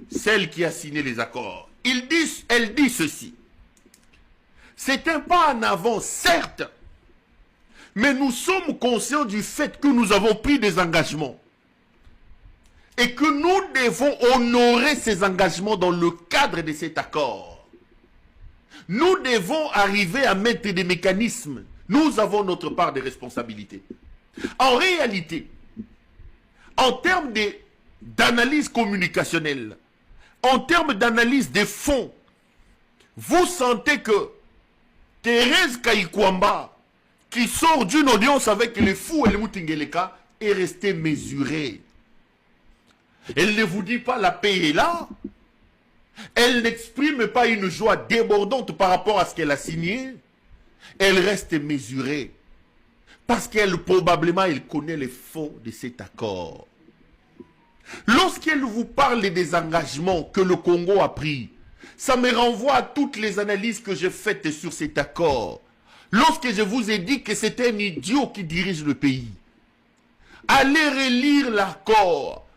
celle qui a signé les accords. Elle dit ceci. C'est un pas en avant, certes, mais nous sommes conscients du fait que nous avons pris des engagements et que nous devons honorer ces engagements dans le cadre de cet accord. Nous devons arriver à mettre des mécanismes. Nous avons notre part de responsabilité. En réalité, en termes d'analyse communicationnelle, en termes d'analyse des fonds, vous sentez que Thérèse Kayikwamba, qui sort d'une audience avec les fous et les Moutingeleka, est restée mesurée. Elle ne vous dit pas la paix est là. Elle n'exprime pas une joie débordante par rapport à ce qu'elle a signé. Elle reste mesurée. Parce qu'elle, probablement, elle connaît les fonds de cet accord. Lorsqu'elle vous parle des engagements que le Congo a pris, ça me renvoie à toutes les analyses que j'ai faites sur cet accord. Lorsque je vous ai dit que c'est un idiot qui dirige le pays, allez relire l'accord,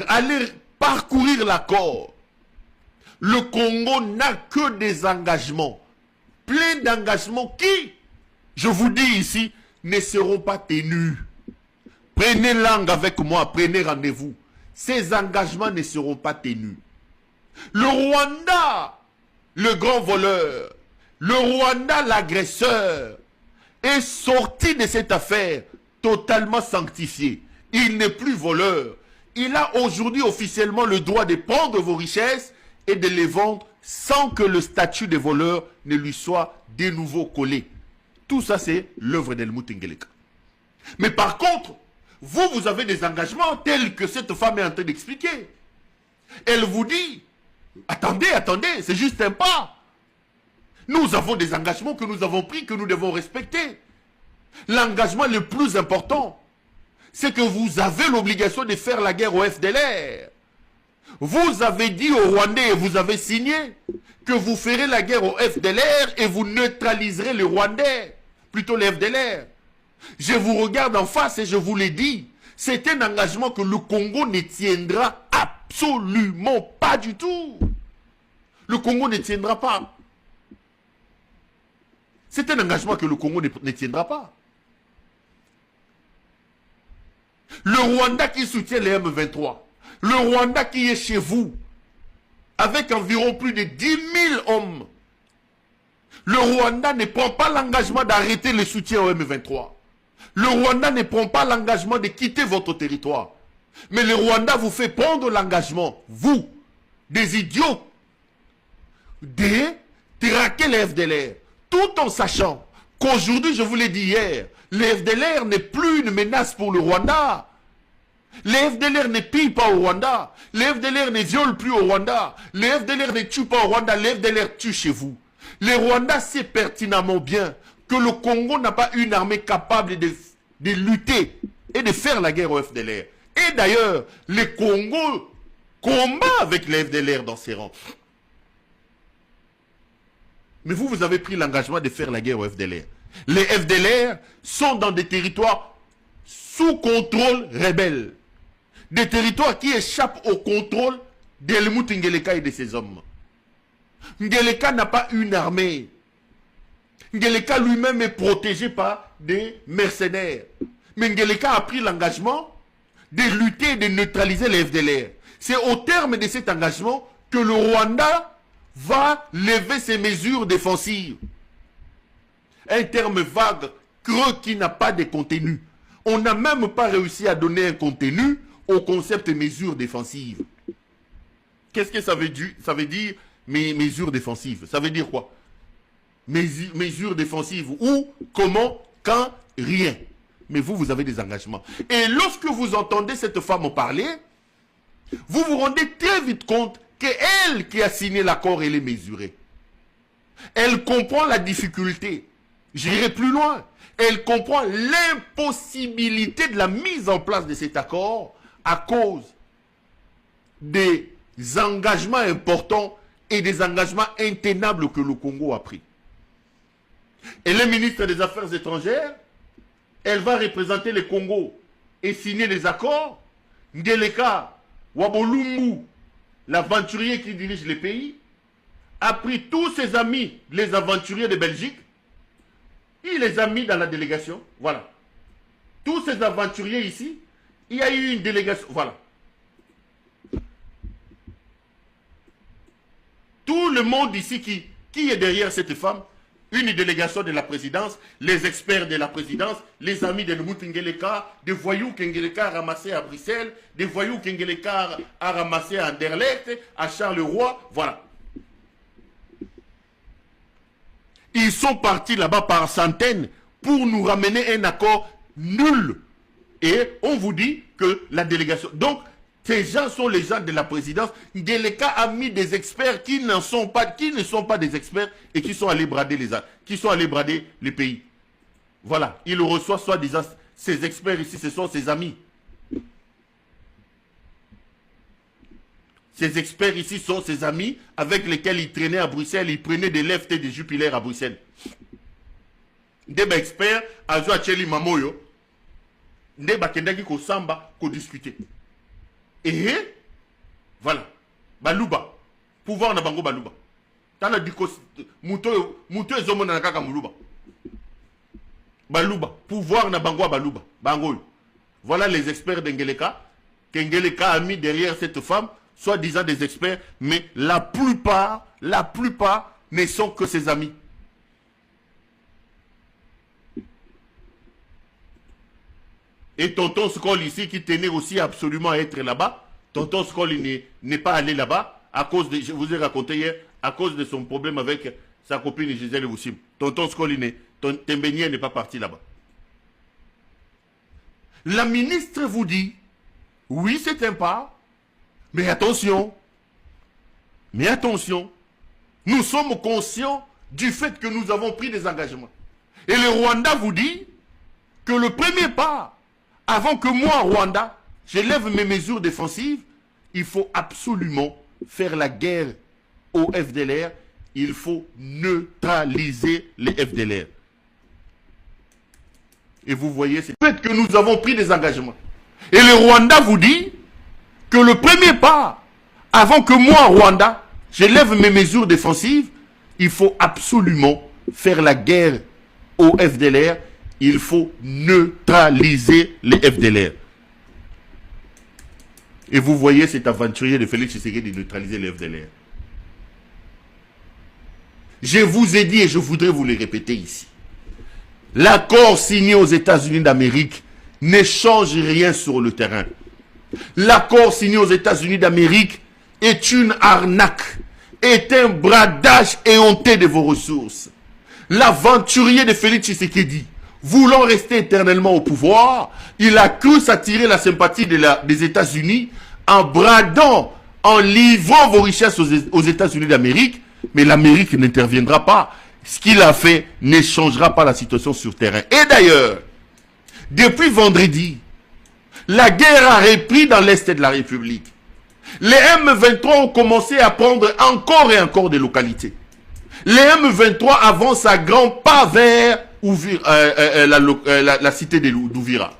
allez parcourir l'accord. Le Congo n'a que des engagements, plein d'engagements qui, je vous dis ici, ne seront pas tenus. Prenez langue avec moi, prenez rendez-vous. Ces engagements ne seront pas tenus. Le Rwanda, le grand voleur, le Rwanda, l'agresseur, est sorti de cette affaire totalement sanctifié. Il n'est plus voleur. Il a aujourd'hui officiellement le droit de prendre vos richesses et de les vendre sans que le statut de voleur ne lui soit de nouveau collé. Tout ça, c'est l'œuvre d'Helmut Ngeleka. Mais par contre, vous avez des engagements tels que cette femme est en train d'expliquer. Elle vous dit, attendez, c'est juste un pas. Nous avons des engagements que nous avons pris, que nous devons respecter. L'engagement le plus important, c'est que vous avez l'obligation de faire la guerre au FDLR. Vous avez dit aux Rwandais, et vous avez signé, que vous ferez la guerre au FDLR et vous neutraliserez les Rwandais, plutôt les FDLR. Je vous regarde en face et je vous l'ai dit, c'est un engagement que le Congo ne tiendra absolument pas du tout. Le Congo ne tiendra pas. C'est un engagement que le Congo ne tiendra pas. Le Rwanda qui soutient les M23, le Rwanda qui est chez vous, avec environ plus de 10 000 hommes, le Rwanda ne prend pas l'engagement d'arrêter le soutien au M23. Le Rwanda ne prend pas l'engagement de quitter votre territoire. Mais le Rwanda vous fait prendre l'engagement, vous, des idiots, de traquer les FDLR, tout en sachant qu'aujourd'hui, je vous l'ai dit hier, les FDLR n'est plus une menace pour le Rwanda. Les FDLR ne pillent pas au Rwanda. Les FDLR ne violent plus au Rwanda. Les FDLR ne tuent pas au Rwanda. Les FDLR tuent chez vous. Les Rwandais savent pertinemment bien que le Congo n'a pas une armée capable de lutter et de faire la guerre au FDLR. Et d'ailleurs, le Congo combat avec les FDLR dans ses rangs. Mais vous avez pris l'engagement de faire la guerre au FDLR. Les FDLR sont dans des territoires sous contrôle rebelle. Des territoires qui échappent au contrôle d'Helmut Ngeleka et de ses hommes. Ngeleka n'a pas une armée. Ngeleka lui-même est protégé par des mercenaires. Mais Ngeleka a pris l'engagement de lutter et de neutraliser les FDLR. C'est au terme de cet engagement que le Rwanda va lever ses mesures défensives. Un terme vague, creux, qui n'a pas de contenu. On n'a même pas réussi à donner un contenu au concept mesures défensives. Qu'est-ce que ça veut dire? Ça veut dire mesures défensives. Ça veut dire quoi? Mesures défensives. Où, comment, quand, rien. Mais vous avez des engagements. Et lorsque vous entendez cette femme parler, vous vous rendez très vite compte qu'elle qui a signé l'accord, elle est mesurée. Elle comprend la difficulté. J'irai plus loin. Elle comprend l'impossibilité de la mise en place de cet accord à cause des engagements importants et des engagements intenables que le Congo a pris. Elle est ministre des Affaires étrangères. Elle va représenter le Congo et signer les accords. Ngeleka, Wabolumbu l'aventurier qui dirige le pays, a pris tous ses amis, les aventuriers de Belgique, il les a mis dans la délégation. Voilà. Tous ces aventuriers ici, il y a eu une délégation. Voilà. Tout le monde ici qui est derrière cette femme, une délégation de la présidence, les experts de la présidence, les amis de Ngeleka, des voyous qu'Ngeleka a ramassés à Bruxelles, des voyous qu'Ngeleka a ramassés à Anderlecht, à Charleroi, voilà. Ils sont partis là-bas par centaines pour nous ramener un accord nul. Et on vous dit que la délégation... Donc, ces gens sont les gens de la présidence. Ngeleka a mis des experts qui ne sont pas des experts et qui sont allés brader les pays. Voilà. Il reçoit soi-disant ces experts ici, ce sont ses amis. Ces experts ici sont ses amis avec lesquels il traînait à Bruxelles. Il prenait des leftes et des jupilaires à Bruxelles. Des experts, à Joacheli Mamoyo, des bakendaki ko samba, ko discuter. Et voilà. Baluba. Pouvoir na bango baluba. Tana diko muto ezomo na kaka muluba. Baluba. Pouvoir na bango baluba. Bango. Voilà les experts d'Ngeleka. Qu'Ngeleka a mis derrière cette femme, soi-disant des experts, mais la plupart ne sont que ses amis. Et tonton Skoll ici, qui tenait aussi absolument à être là-bas, tonton Skoll n'est pas allé là-bas, à cause de, je vous ai raconté hier, à cause de son problème avec sa copine Gisèle Woussim. Tonton Skoll Tembénier n'est pas parti là-bas. La ministre vous dit, oui c'est un pas, mais attention, nous sommes conscients du fait que nous avons pris des engagements. Et le Rwanda vous dit que le premier pas, avant que moi, Rwanda, je lève mes mesures défensives, il faut absolument faire la guerre au FDLR. Il faut neutraliser les FDLR. Et vous voyez, c'est le fait que nous avons pris des engagements. Et le Rwanda vous dit que le premier pas, avant que moi, Rwanda, je lève mes mesures défensives, il faut absolument faire la guerre au FDLR. Il faut neutraliser les FDLR. Et vous voyez cet aventurier de Félix Tshisekedi de neutraliser les FDLR. Je vous ai dit et je voudrais vous le répéter ici. L'accord signé aux États-Unis d'Amérique ne change rien sur le terrain. L'accord signé aux États-Unis d'Amérique est une arnaque, est un bradage éhonté de vos ressources. L'aventurier de Félix Tshisekedi, voulant rester éternellement au pouvoir, il a cru s'attirer la sympathie des États-Unis en bradant, en livrant vos richesses aux États-Unis d'Amérique, mais l'Amérique n'interviendra pas. Ce qu'il a fait ne changera pas la situation sur terrain. Et d'ailleurs, depuis vendredi, la guerre a repris dans l'Est de la République. Les M23 ont commencé à prendre encore et encore des localités. Les M23 avancent à grands pas vers la cité d'Ouvira.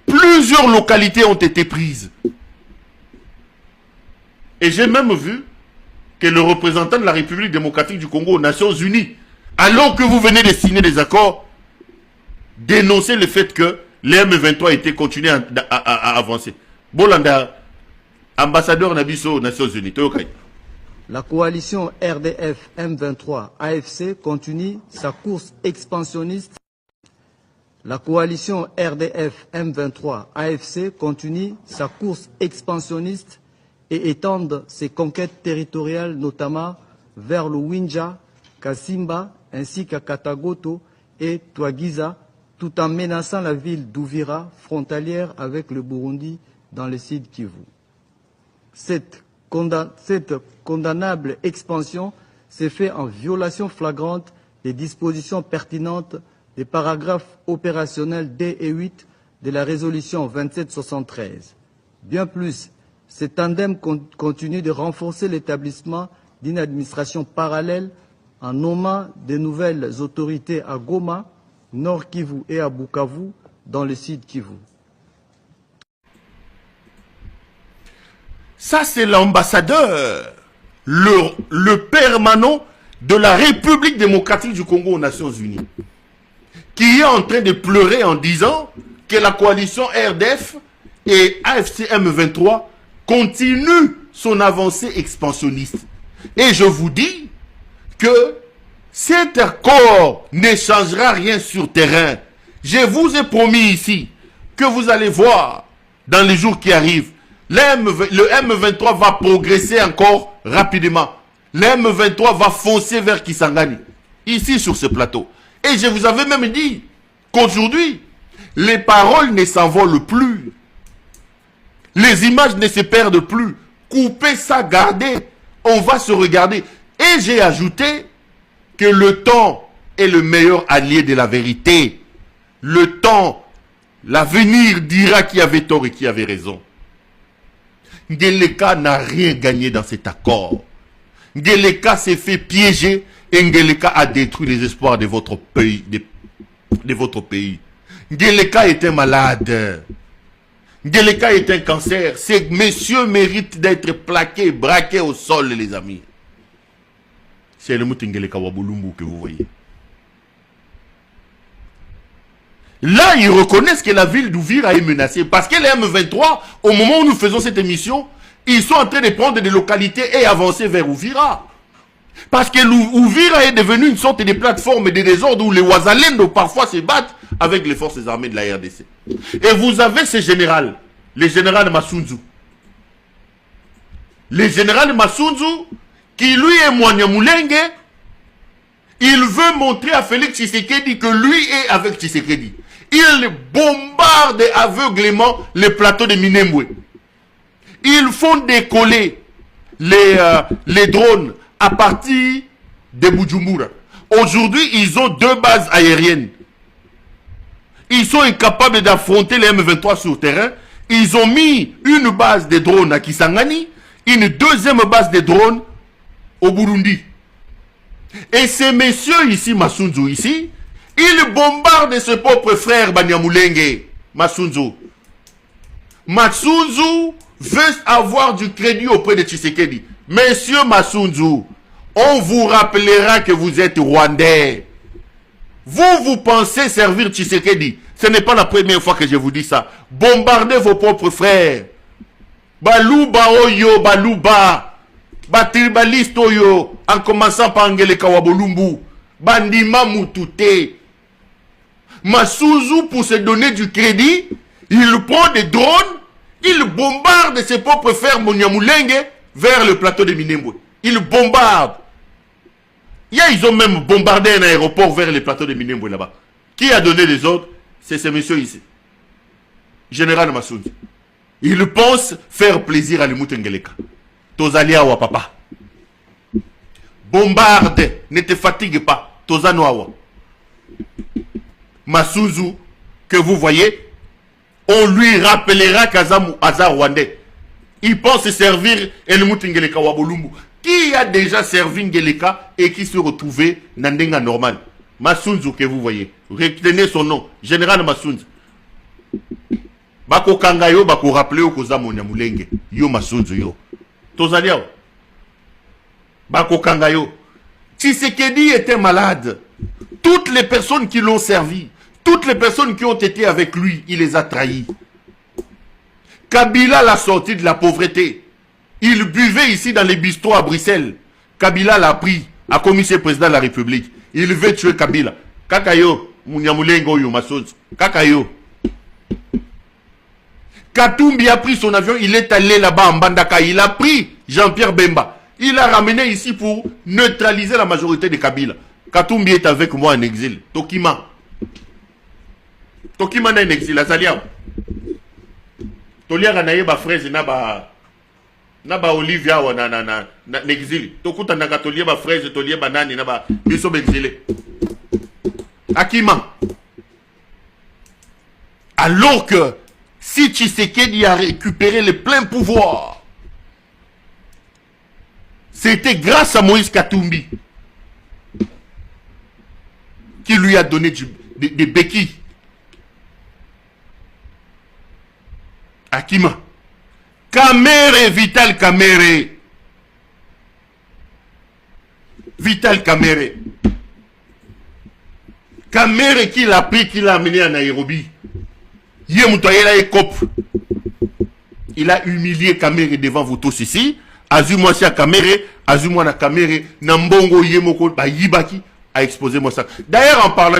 Plusieurs localités ont été prises. Et j'ai même vu que le représentant de la République démocratique du Congo aux Nations Unies, alors que vous venez de signer des accords, dénoncer le fait que les M23 étaient continués à avancer. Bolanda, ambassadeur Nabiso aux Nations Unies. La coalition RDF M23 AFC continue sa course expansionniste. La coalition RDF M23 AFC continue sa course expansionniste et étend ses conquêtes territoriales notamment vers le Winja, Kasimba ainsi qu'à Katagoto et Twagiza, tout en menaçant la ville d'Ouvira, frontalière avec le Burundi dans le Sud Kivu. Cette condamnable expansion s'est faite en violation flagrante des dispositions pertinentes des paragraphes opérationnels D et 8 de la résolution 2773. Bien plus, ce tandem continue de renforcer l'établissement d'une administration parallèle en nommant de nouvelles autorités à Goma, Nord Kivu et à Bukavu, dans le Sud Kivu. Ça, c'est l'ambassadeur, le permanent de la République démocratique du Congo aux Nations Unies, qui est en train de pleurer en disant que la coalition RDF et AFC M23 continuent son avancée expansionniste. Et je vous dis que cet accord ne changera rien sur terrain. Je vous ai promis ici que vous allez voir dans les jours qui arrivent, le M23 va progresser encore rapidement. Le M23 va foncer vers Kisangani, ici sur ce plateau. Et je vous avais même dit qu'aujourd'hui, les paroles ne s'envolent plus. Les images ne se perdent plus. Coupez ça, gardez. On va se regarder. Et j'ai ajouté que le temps est le meilleur allié de la vérité. Le temps, l'avenir dira qui avait tort et qui avait raison. Ngeleka n'a rien gagné dans cet accord. Ngeleka s'est fait piéger et Ngeleka a détruit les espoirs de votre pays. De votre pays. Ngeleka est un malade. Ngeleka est un cancer. Ces messieurs méritent d'être plaqués, braqués au sol, les amis. C'est le mouton Ngeleka Wabulumbu que vous voyez. Là, ils reconnaissent que la ville d'Ouvira est menacée. Parce que les M23, au moment où nous faisons cette émission, ils sont en train de prendre des localités et avancer vers Ouvira. Parce que Ouvira est devenu une sorte de plateforme de désordre où les Ouazalendo parfois se battent avec les forces armées de la RDC. Et vous avez ce général, le général Massounzou. Le général Massounzou, qui lui est Mwanyamulenge, il veut montrer à Félix Tshisekedi que lui est avec Tshisekedi. Il bombarde aveuglément les plateaux de Minembwe. Ils font décoller les drones à partir de Bujumbura. Aujourd'hui, ils ont 2 bases aériennes. Ils sont incapables d'affronter les M23 sur terrain. Ils ont mis une base de drones à Kisangani, une deuxième base de drones au Burundi. Et ces messieurs ici, Massounzou ici, ils bombardent ses propres frères Banyamulenge. Massounzou. Massounzou veut avoir du crédit auprès de Tshisekedi. Monsieur Massounzou, on vous rappellera que vous êtes Rwandais. Vous pensez servir Tshisekedi. Ce n'est pas la première fois que je vous dis ça. Bombardez vos propres frères. Balouba Oyo, Balouba. Batribaliste Oyo. En commençant par Ngeleka Wabulumbu. Bandima Moutouté. Massounzou, pour se donner du crédit, il prend des drones, il bombarde ses propres frères Monyamulenge vers le plateau de Minembwe. Il bombarde. Ils ont même bombardé un aéroport vers le plateau de Minembwe là-bas. Qui a donné les ordres? C'est ce monsieur ici. Général Massounzou. Il pense faire plaisir à l'Imouté Ngeleka. Tozalia wa papa. Bombarde, ne te fatigue pas. Tozanoawa. Massounzou, que vous voyez, on lui rappellera qu'Azam Rwandais. Il pense servir Elmouti Ngeleka Wabulumbu. Qui a déjà servi Ngeleka et qui se retrouvait Nandenga normal? Massounzou, que vous voyez. Retenez son nom. Général Massounzou. Bako Kangayo, Bako rappelé au Kozamo Nyamulenge. Yo Massounzou yo. Tozalia. Bako Kangayo. Tshisekedi était malade. Toutes les personnes qui l'ont servi, toutes les personnes qui ont été avec lui, il les a trahis. Kabila l'a sorti de la pauvreté. Il buvait ici dans les bistrots à Bruxelles. Kabila l'a pris, a commis ses président de la République. Il veut tuer Kabila. Kakayo, Munyamulengo yo Massounzou. Kakayo. Katumbi a pris son avion, il est allé là-bas en Bandaka. Il a pris Jean-Pierre Bemba. Il l'a ramené ici pour neutraliser la majorité de Kabila. Katumbi est avec moi en exil. Tokima. Tokima n'a en exil. Azalia. Tolia na yeba fraise na ba Olivia wa na exil. Tokuta na tolia ba fraise tolia banani na ba biso exilé. Akima. Alors que si Tshisekedi a récupéré le plein pouvoir, c'était grâce à Moïse Katumbi qui lui a donné des béquilles. Akima. Kamere, Vital Kamere. Vital Kamere. Kamere qui l'a pris, qui l'a amené à Nairobi. Il a humilié Kamere devant vous tous ici. Azuma si à Kamere, Azuma na Kamere, Nambongo Yemoko, Yibaki a exposé moi ça. D'ailleurs, en parlant.